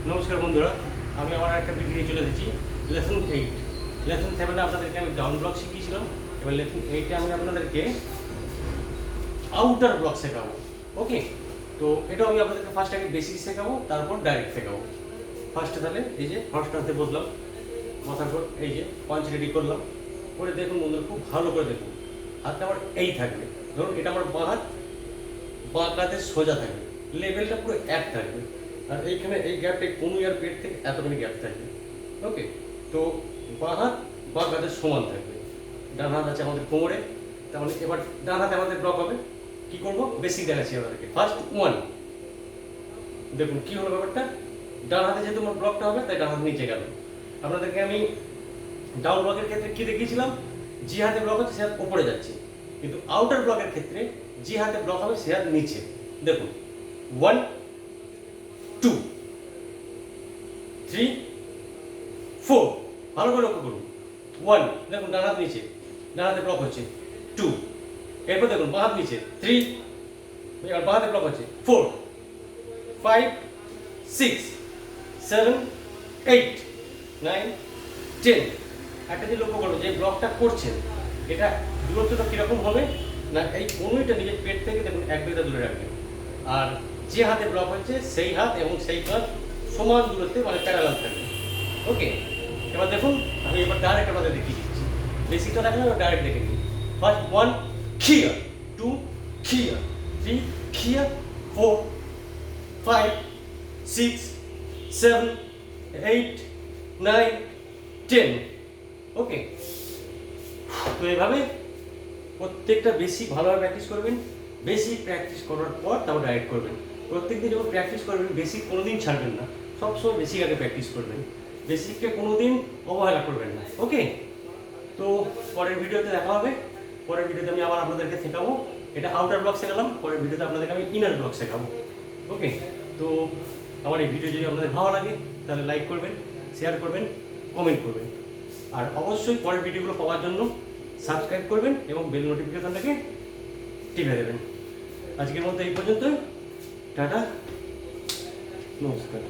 নমস্কার বন্ধুরা, আমি আমার একটা ভিডিও নিয়ে চলে এসেছি। লেসন 8, লেসন 7 আপনাদেরকে আমি ডাউন ব্লক শিখিয়েছিলাম। এবার লেসন 8 আমি আপনাদেরকে আউটার ব্লক শেখাবো। ওকে, তো এটাও আমি আপনাদেরকে ফার্স্ট আগে বেসিক শেখাবো, তারপর ডাইরেক্ট শেখাবো। ফার্স্টে তাহলে এই যে ফার্স্ট হাতে বসলাম, মাথার পর এই যে পাঞ্চ রেডি করলাম। করে দেখুন বন্ধুরা, খুব ভালো করে দেখুন, হাতটা আমার এই থাকবে। ধরুন এটা আমার বাঁ হাত, বাঁ কাঁধে সোজা থাকবে, লেভেলটা পুরো এক থাকবে। আর এইখানে এই গ্যাপটা কনুই আর পেট থেকে এতখানি গ্যাপ থাকবে। ওকে, তো বাঁ হাত বাঁ কাঁধের সমান থাকবে। ডান হাত আছে আমাদের কোমরে, তার মানে এবার ডান হাতে আমাদের ব্লক হবে। কি করবো, বেসিক দেখাচ্ছি আপনাদেরকে। ফার্স্ট ওয়ান, দেখুন কি হলো ব্যাপারটা। ডান হাতে যেহেতু আমার ব্লকটা হবে, তাই ডান হাত নিচে গেল। আপনাদেরকে আমি ডাউন ব্লকের ক্ষেত্রে কি দেখিয়েছিলাম, যে হাতে ব্লক হচ্ছে সে হাত উপরে যাচ্ছে, কিন্তু আউটার ব্লকের ক্ষেত্রে যে হাতে ব্লক হবে সে হাত নিচে। দেখুন 1 2 3 4, ভালো করে লক্ষ্য করুন। 1, দেখুন ডান হাত নিচে, ডান হাতে ব্লক হচ্ছে। 2, এরপর দেখুন বাঁ হাত নিচে। 3, এবার বাঁ হাতে ব্লক হচ্ছে। 4 5 6 7 8 9 10। একটা যে লক্ষ্য করবো, যে ব্লকটা করছেন এটা দূরত্বটা কীরকম হবে না, এই কনুইটা নিজের পেট থেকে দেখুন 1-2টা দূরে রাখবেন। আর যে হাতে ব্লক হচ্ছে সেই হাত এবং সেই কাঁধ সমান দূরত্বে, মানে প্যারালাল থাকবে। ওকে, এবার দেখুন আমি এবার ডাইরেক্ট আমাদের দেখিয়ে দিচ্ছি। বেসিকটা দেখেন, এবার ডাইরেক্ট দেখে নিই। ফার্স্ট 1 খিয়া, 2 খিয়া, 3 খিয়া, 4 5 6 7 8 9 10। ওকে, তো এইভাবে প্রত্যেকটা বেসিক ভালোভাবে প্র্যাকটিস করবেন। বেসিক প্র্যাকটিস করার পর তারপর ডাইরেক্ট করবেন। প্রত্যেকদিন যখন প্র্যাকটিস করবেন, বেসিক কোনোদিন ছাড়বেন না, সবসময় বেসিক আগে প্র্যাকটিস করবেন। বেসিককে কোনোদিন অবহেলা করবেন না। ওকে, তো পরের ভিডিওতে দেখা হবে। পরের ভিডিওতে আমি আবার আপনাদেরকে শেখাবো। এটা আউটার ব্লক শেখালাম, পরের ভিডিওতে আপনাদেরকে আমি ইনার ব্লক শেখাবো। ওকে, তো আমার এই ভিডিও যদি আপনাদের ভালো লাগে তাহলে লাইক করবেন, শেয়ার করবেন, কমেন্ট করবেন। আর অবশ্যই পরের ভিডিওগুলো পাওয়ার জন্য সাবস্ক্রাইব করবেন এবং বেল নোটিফিকেশনটাকে টিপে দেবেন। আজকের মতো এই পর্যন্তই। টাটা, নমস্কার।